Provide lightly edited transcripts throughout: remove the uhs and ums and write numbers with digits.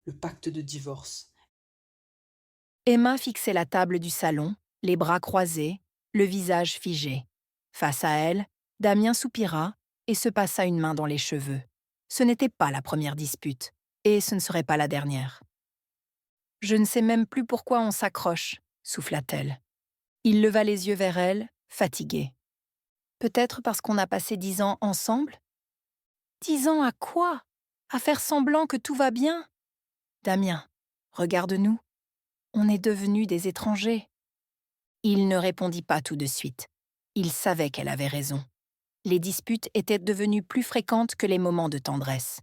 le pacte de divorce. Emma fixait la table du salon, les bras croisés, le visage figé. Face à elle, Damien soupira et se passa une main dans les cheveux. Ce n'était pas la première dispute, et ce ne serait pas la dernière. Je ne sais même plus pourquoi on s'accroche, souffla-t-elle. Il leva les yeux vers elle, fatigué. Peut-être parce qu'on a passé 10 ans ensemble? 10 ans à quoi? À faire semblant que tout va bien? Damien, regarde-nous. On est devenus des étrangers. Il ne répondit pas tout de suite. Il savait qu'elle avait raison. Les disputes étaient devenues plus fréquentes que les moments de tendresse.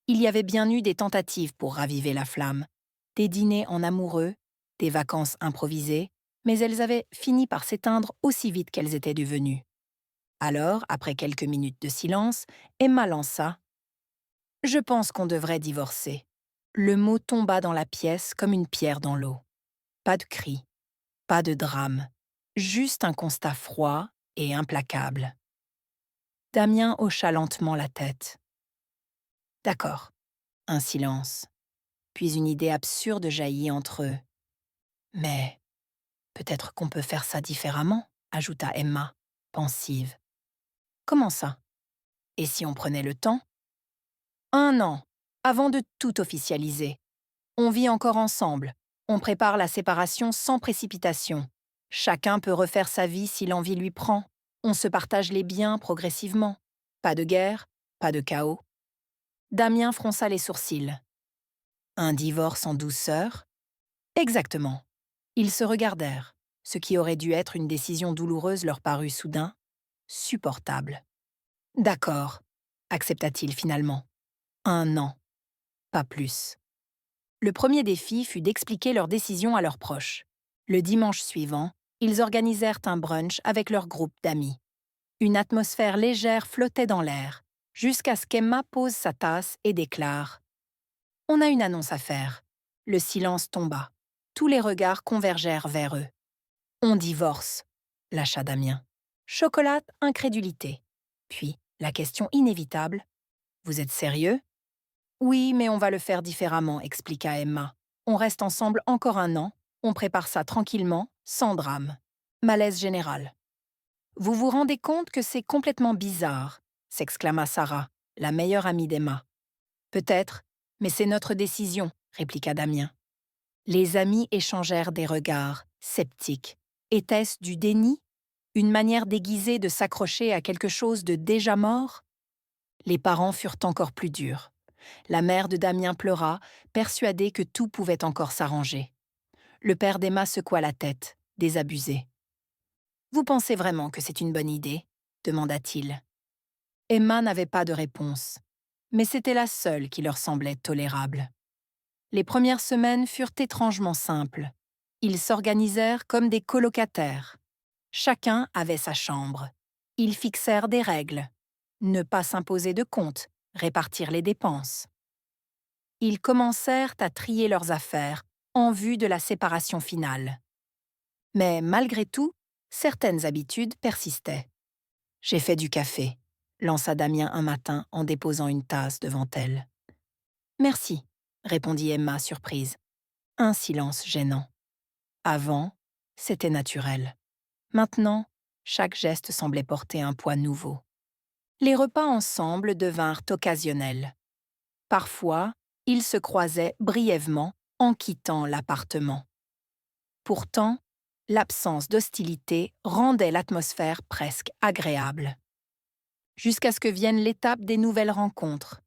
Il y avait bien eu des tentatives pour raviver la flamme, des dîners en amoureux, des vacances improvisées, mais elles avaient fini par s'éteindre aussi vite qu'elles étaient devenues. Alors, après quelques minutes de silence, Emma lança: « Je pense qu'on devrait divorcer. » Le mot tomba dans la pièce comme une pierre dans l'eau. Pas de cri, pas de drame, juste un constat froid et implacable. Damien hocha lentement la tête. D'accord. Un silence. Puis une idée absurde jaillit entre eux. Mais peut-être qu'on peut faire ça différemment, ajouta Emma, pensive. Comment ça? Et si on prenait le temps? 1 an, avant de tout officialiser. On vit encore ensemble. On prépare la séparation sans précipitation. Chacun peut refaire sa vie si l'envie lui prend. On se partage les biens progressivement. Pas de guerre, pas de chaos. Damien fronça les sourcils. Un divorce en douceur? Exactement. Ils se regardèrent. Ce qui aurait dû être une décision douloureuse leur parut soudain supportable. D'accord, accepta-t-il finalement. 1 an, pas plus. Le premier défi fut d'expliquer leur décision à leurs proches. Le dimanche suivant, ils organisèrent un brunch avec leur groupe d'amis. Une atmosphère légère flottait dans l'air, jusqu'à ce qu'Emma pose sa tasse et déclare: « On a une annonce à faire. » Le silence tomba. Tous les regards convergèrent vers eux. « On divorce, » lâcha Damien. Chocolat, incrédulité. Puis, la question inévitable: « Vous êtes sérieux ?» Oui, mais on va le faire différemment, expliqua Emma. On reste ensemble encore 1 an, on prépare ça tranquillement, sans drame. Malaise général. Vous vous rendez compte que c'est complètement bizarre, s'exclama Sarah, la meilleure amie d'Emma. Peut-être, mais c'est notre décision, répliqua Damien. Les amis échangèrent des regards, sceptiques. Était-ce du déni? Une manière déguisée de s'accrocher à quelque chose de déjà mort? Les parents furent encore plus durs. La mère de Damien pleura, persuadée que tout pouvait encore s'arranger. Le père d'Emma secoua la tête, désabusé. « Vous pensez vraiment que c'est une bonne idée ?» demanda-t-il. Emma n'avait pas de réponse, mais c'était la seule qui leur semblait tolérable. Les premières semaines furent étrangement simples. Ils s'organisèrent comme des colocataires. Chacun avait sa chambre. Ils fixèrent des règles. Ne pas s'imposer de comptes, répartir les dépenses. Ils commencèrent à trier leurs affaires en vue de la séparation finale. Mais malgré tout, certaines habitudes persistaient. « J'ai fait du café », lança Damien un matin en déposant une tasse devant elle. « Merci », répondit Emma surprise. Un silence gênant. Avant, c'était naturel. Maintenant, chaque geste semblait porter un poids nouveau. Les repas ensemble devinrent occasionnels. Parfois, ils se croisaient brièvement en quittant l'appartement. Pourtant, l'absence d'hostilité rendait l'atmosphère presque agréable. Jusqu'à ce que vienne l'étape des nouvelles rencontres.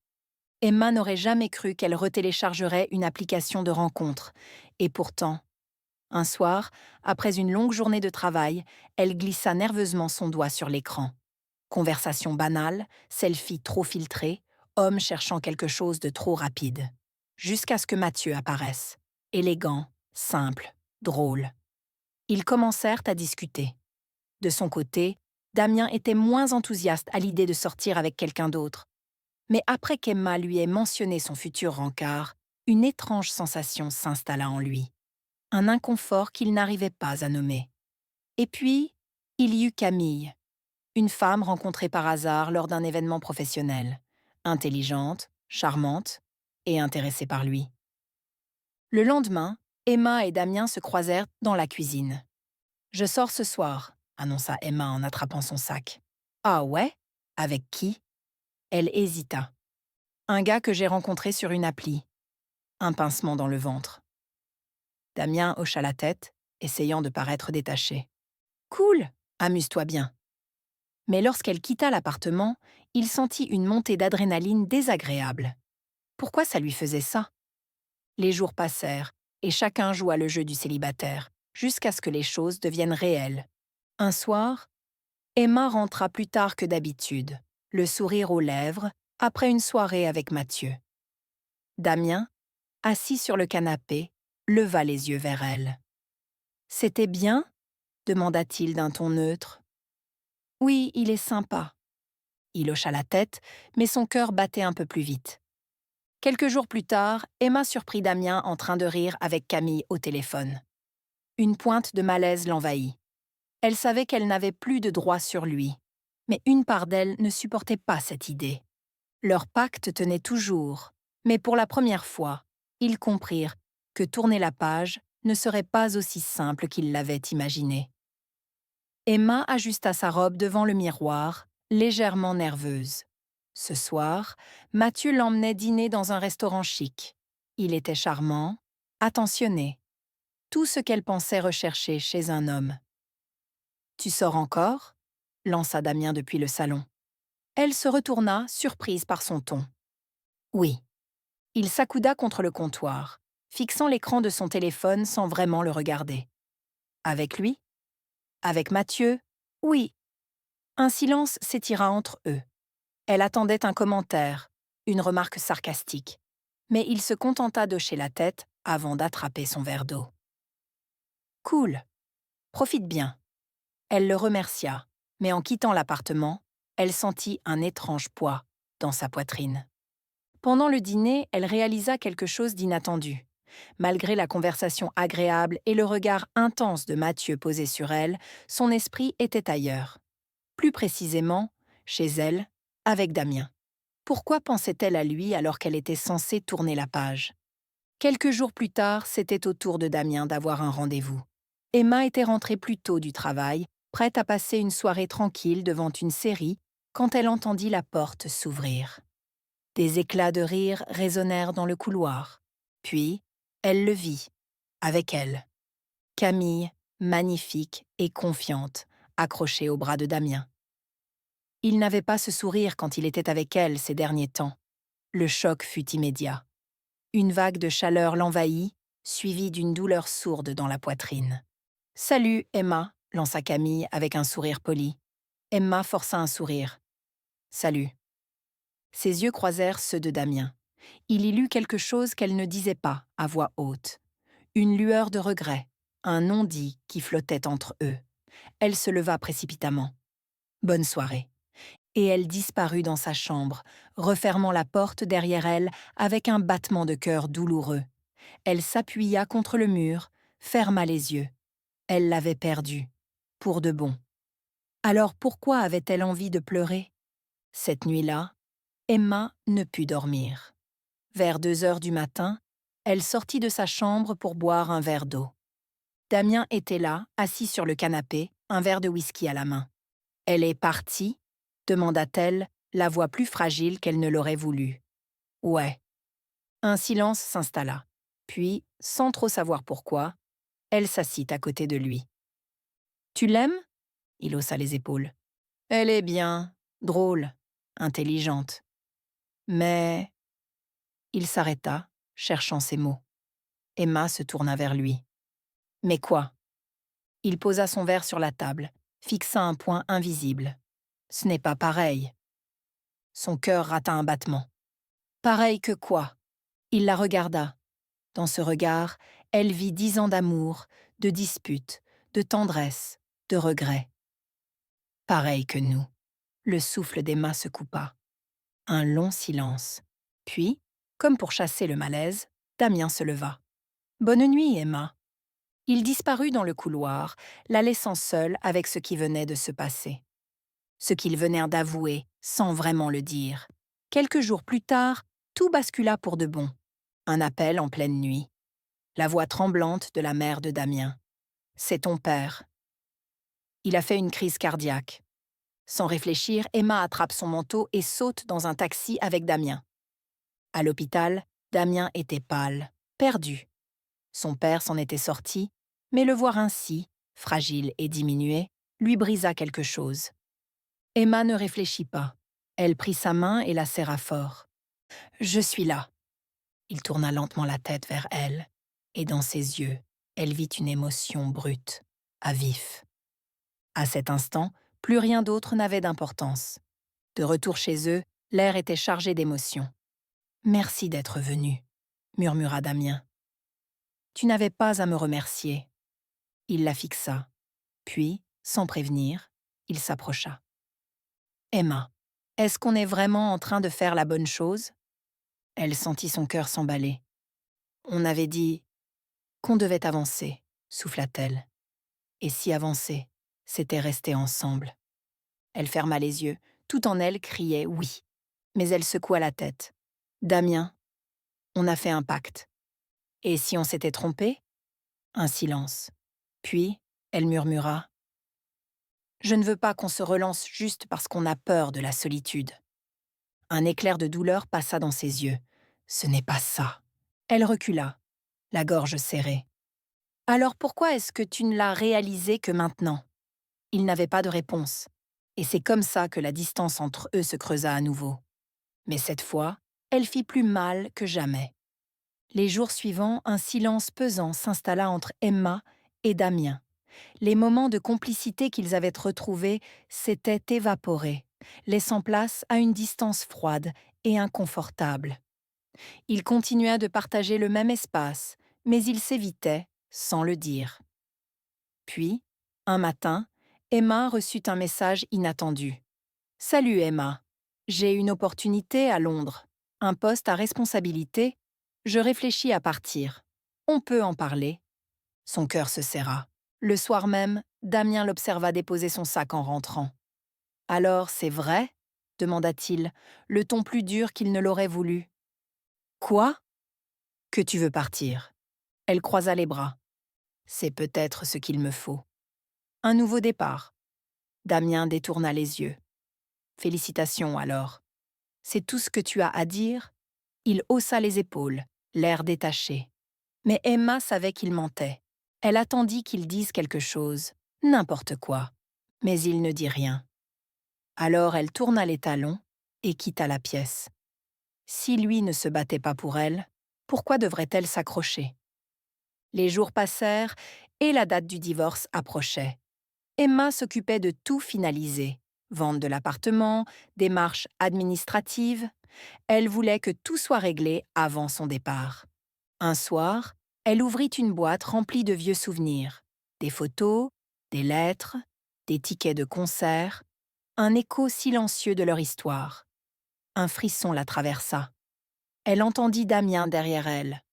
Emma n'aurait jamais cru qu'elle retéléchargerait une application de rencontre. Et pourtant, un soir, après une longue journée de travail, elle glissa nerveusement son doigt sur l'écran. Conversation banale, selfie trop filtré, homme cherchant quelque chose de trop rapide. Jusqu'à ce que Mathieu apparaisse. Élégant, simple, drôle. Ils commencèrent à discuter. De son côté, Damien était moins enthousiaste à l'idée de sortir avec quelqu'un d'autre. Mais après qu'Emma lui ait mentionné son futur rencard, une étrange sensation s'installa en lui. Un inconfort qu'il n'arrivait pas à nommer. Et puis, il y eut Camille, une femme rencontrée par hasard lors d'un événement professionnel, intelligente, charmante et intéressée par lui. Le lendemain, Emma et Damien se croisèrent dans la cuisine. « Je sors ce soir », annonça Emma en attrapant son sac. « Ah ouais? Avec qui ?» Elle hésita. « Un gars que j'ai rencontré sur une appli. » Un pincement dans le ventre. Damien hocha la tête, essayant de paraître détaché. « Cool, amuse-toi bien. » Mais lorsqu'elle quitta l'appartement, il sentit une montée d'adrénaline désagréable. Pourquoi ça lui faisait ça? Les jours passèrent, et chacun joua le jeu du célibataire, jusqu'à ce que les choses deviennent réelles. Un soir, Emma rentra plus tard que d'habitude, le sourire aux lèvres, après une soirée avec Mathieu. Damien, assis sur le canapé, leva les yeux vers elle. « C'était bien ?» demanda-t-il d'un ton neutre. « Oui, il est sympa. » Il hocha la tête, mais son cœur battait un peu plus vite. Quelques jours plus tard, Emma surprit Damien en train de rire avec Camille au téléphone. Une pointe de malaise l'envahit. Elle savait qu'elle n'avait plus de droit sur lui, mais une part d'elle ne supportait pas cette idée. Leur pacte tenait toujours, mais pour la première fois, ils comprirent que tourner la page ne serait pas aussi simple qu'ils l'avaient imaginé. Emma ajusta sa robe devant le miroir, légèrement nerveuse. Ce soir, Mathieu l'emmenait dîner dans un restaurant chic. Il était charmant, attentionné, tout ce qu'elle pensait rechercher chez un homme. « Tu sors encore ?» lança Damien depuis le salon. Elle se retourna, surprise par son ton. « Oui. » Il s'accouda contre le comptoir, fixant l'écran de son téléphone sans vraiment le regarder. « Avec lui ? Avec Mathieu ? Oui. » Un silence s'étira entre eux. Elle attendait un commentaire, une remarque sarcastique, mais il se contenta d'hocher la tête avant d'attraper son verre d'eau. « Cool. Profite bien. » Elle le remercia, mais en quittant l'appartement, elle sentit un étrange poids dans sa poitrine. Pendant le dîner, elle réalisa quelque chose d'inattendu. Malgré la conversation agréable et le regard intense de Mathieu posé sur elle, son esprit était ailleurs. Plus précisément, chez elle, avec Damien. Pourquoi pensait-elle à lui alors qu'elle était censée tourner la page? Quelques jours plus tard, c'était au tour de Damien d'avoir un rendez-vous. Emma était rentrée plus tôt du travail, prête à passer une soirée tranquille devant une série, quand elle entendit la porte s'ouvrir. Des éclats de rire résonnèrent dans le couloir. Puis, elle le vit, avec elle. Camille, magnifique et confiante, accrochée au bras de Damien. Il n'avait pas ce sourire quand il était avec elle ces derniers temps. Le choc fut immédiat. Une vague de chaleur l'envahit, suivie d'une douleur sourde dans la poitrine. « Salut, Emma », lança Camille avec un sourire poli. Emma força un sourire. « Salut ». Ses yeux croisèrent ceux de Damien. Il y lut quelque chose qu'elle ne disait pas à voix haute. Une lueur de regret, un non-dit qui flottait entre eux. Elle se leva précipitamment. « Bonne soirée ». Et elle disparut dans sa chambre, refermant la porte derrière elle avec un battement de cœur douloureux. Elle s'appuya contre le mur, ferma les yeux. Elle l'avait perdu, pour de bon. Alors pourquoi avait-elle envie de pleurer? Cette nuit-là, Emma ne put dormir. Vers 2 heures du matin, elle sortit de sa chambre pour boire un verre d'eau. Damien était là, assis sur le canapé, un verre de whisky à la main. « Elle est partie ?» demanda-t-elle, la voix plus fragile qu'elle ne l'aurait voulu. « Ouais. » Un silence s'installa. Puis, sans trop savoir pourquoi, elle s'assit à côté de lui. « Tu l'aimes ?» Il haussa les épaules. « Elle est bien, drôle, intelligente. Mais… » Il s'arrêta, cherchant ses mots. Emma se tourna vers lui. « Mais quoi ?» Il posa son verre sur la table, fixa un point invisible. « Ce n'est pas pareil. » Son cœur rata un battement. « Pareil que quoi ?» Il la regarda. Dans ce regard, elle vit 10 ans d'amour, de disputes, de tendresse, de regrets. « Pareil que nous. » Le souffle d'Emma se coupa. Un long silence. Puis, comme pour chasser le malaise, Damien se leva. « Bonne nuit, Emma. » Il disparut dans le couloir, la laissant seule avec ce qui venait de se passer. Ce qu'ils venèrent d'avouer, sans vraiment le dire. Quelques jours plus tard, tout bascula pour de bon. Un appel en pleine nuit. la voix tremblante de la mère de Damien. « C'est ton père. » Il a fait une crise cardiaque. Sans réfléchir, Emma attrape son manteau et saute dans un taxi avec Damien. À l'hôpital, Damien était pâle, perdu. Son père s'en était sorti, mais le voir ainsi, fragile et diminué, lui brisa quelque chose. Emma ne réfléchit pas. Elle prit sa main et la serra fort. « Je suis là. » Il tourna lentement la tête vers elle, et dans ses yeux, elle vit une émotion brute, à vif. À cet instant, plus rien d'autre n'avait d'importance. De retour chez eux, l'air était chargé d'émotions. « Merci d'être venu, » murmura Damien. « Tu n'avais pas à me remercier. » Il la fixa. Puis, sans prévenir, il s'approcha. « Emma, est-ce qu'on est vraiment en train de faire la bonne chose ?» Elle sentit son cœur s'emballer. « On avait dit qu'on devait avancer, » souffla-t-elle. Et si avancer, c'était rester ensemble. Elle ferma les yeux, tout en elle criait « oui ». Mais elle secoua la tête. « Damien, on a fait un pacte. Et si on s'était trompé ?» Un silence. Puis, elle murmura « Je ne veux pas qu'on se relance juste parce qu'on a peur de la solitude. » Un éclair de douleur passa dans ses yeux. « Ce n'est pas ça. » Elle recula, la gorge serrée. « Alors pourquoi est-ce que tu ne l'as réalisé que maintenant ?» Il n'avait pas de réponse. Et c'est comme ça que la distance entre eux se creusa à nouveau. Mais cette fois, elle fit plus mal que jamais. Les jours suivants, un silence pesant s'installa entre Emma et Damien. Les moments de complicité qu'ils avaient retrouvés s'étaient évaporés, laissant place à une distance froide et inconfortable. Ils continuaient de partager le même espace, mais ils s'évitaient, sans le dire. Puis, un matin, Emma reçut un message inattendu. « Salut Emma, j'ai une opportunité à Londres, un poste à responsabilité. Je réfléchis à partir. On peut en parler. » Son cœur se serra. Le soir même, Damien l'observa déposer son sac en rentrant. « Alors, c'est vrai ?» demanda-t-il, le ton plus dur qu'il ne l'aurait voulu. « Quoi ? Que tu veux partir ?» Elle croisa les bras. « C'est peut-être ce qu'il me faut. » Un nouveau départ. Damien détourna les yeux. « Félicitations alors. C'est tout ce que tu as à dire ?» Il haussa les épaules, l'air détaché. Mais Emma savait qu'il mentait. Elle attendit qu'il dise quelque chose, n'importe quoi. Mais il ne dit rien. Alors elle tourna les talons et quitta la pièce. Si lui ne se battait pas pour elle, pourquoi devrait-elle s'accrocher? Les jours passèrent et la date du divorce approchait. Emma s'occupait de tout finaliser. Vente de l'appartement, démarches administratives. Elle voulait que tout soit réglé avant son départ. Un soir, elle ouvrit une boîte remplie de vieux souvenirs. Des photos, des lettres, des tickets de concert, un écho silencieux de leur histoire. Un frisson la traversa. Elle entendit Damien derrière elle.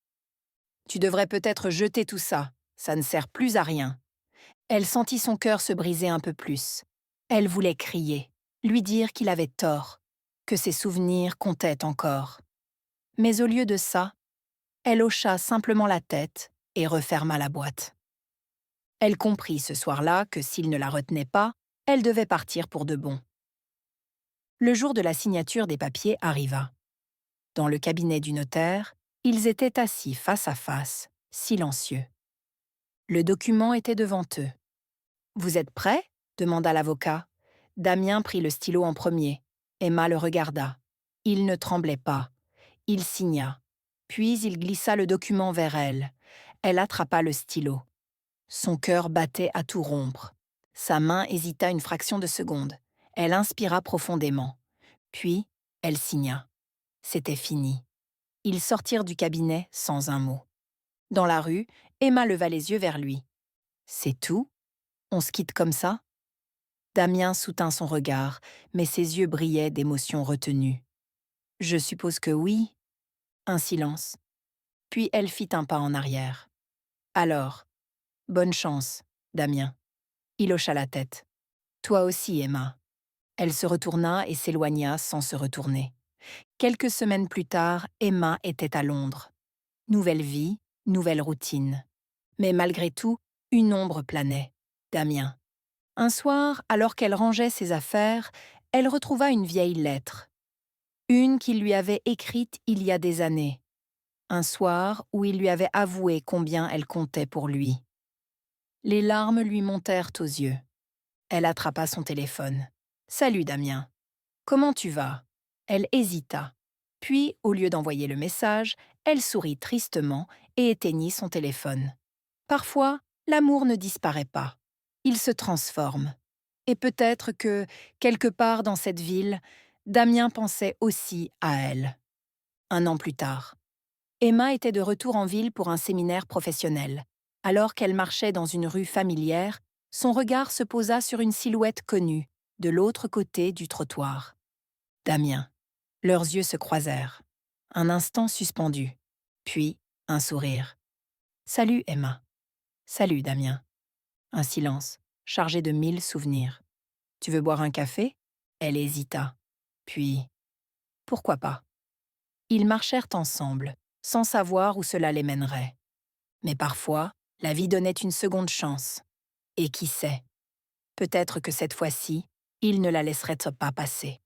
« Tu devrais peut-être jeter tout ça, ça ne sert plus à rien. » Elle sentit son cœur se briser un peu plus. Elle voulait crier, lui dire qu'il avait tort, que ses souvenirs comptaient encore. Mais au lieu de ça, elle hocha simplement la tête et referma la boîte. Elle comprit ce soir-là que s'il ne la retenait pas, elle devait partir pour de bon. Le jour de la signature des papiers arriva. Dans le cabinet du notaire, ils étaient assis face à face, silencieux. Le document était devant eux. « Vous êtes prêts ?» demanda l'avocat. Damien prit le stylo en premier. Emma le regarda. Il ne tremblait pas. Il signa. Puis il glissa le document vers elle. Elle attrapa le stylo. Son cœur battait à tout rompre. Sa main hésita une fraction de seconde. Elle inspira profondément. Puis, elle signa. C'était fini. Ils sortirent du cabinet sans un mot. Dans la rue, Emma leva les yeux vers lui. « C'est tout ? On se quitte comme ça ?» Damien soutint son regard, mais ses yeux brillaient d'émotion retenue. « Je suppose que oui. » Un silence. Puis elle fit un pas en arrière. « Alors, bonne chance, Damien. » Il hocha la tête. « Toi aussi, Emma. » Elle se retourna et s'éloigna sans se retourner. Quelques semaines plus tard, Emma était à Londres. Nouvelle vie, Nouvelle routine. Mais malgré tout, une ombre planait. Damien. Un soir, alors qu'elle rangeait ses affaires, elle retrouva une vieille lettre. Une qu'il lui avait écrite il y a des années. Un soir où il lui avait avoué combien elle comptait pour lui. Les larmes lui montèrent aux yeux. Elle attrapa son téléphone. « Salut Damien. Comment tu vas ?» Elle hésita. Puis, au lieu d'envoyer le message, elle sourit tristement et éteignit son téléphone. Parfois, l'amour ne disparaît pas. Il se transforme. Et peut-être que, quelque part dans cette ville, Damien pensait aussi à elle. 1 an plus tard. Emma était de retour en ville pour un séminaire professionnel. Alors qu'elle marchait dans une rue familière, son regard se posa sur une silhouette connue, de l'autre côté du trottoir. Damien. Leurs yeux se croisèrent. Un instant suspendu. Puis, un sourire. « Salut, Emma. »« Salut, Damien. » Un silence, chargé de 1000 souvenirs. « Tu veux boire un café ?» Elle hésita. Puis, « Pourquoi pas ?» Ils marchèrent ensemble, sans savoir où cela les mènerait. Mais parfois, la vie donnait une seconde chance. Et qui sait, peut-être que cette fois-ci, il ne la laisserait pas passer.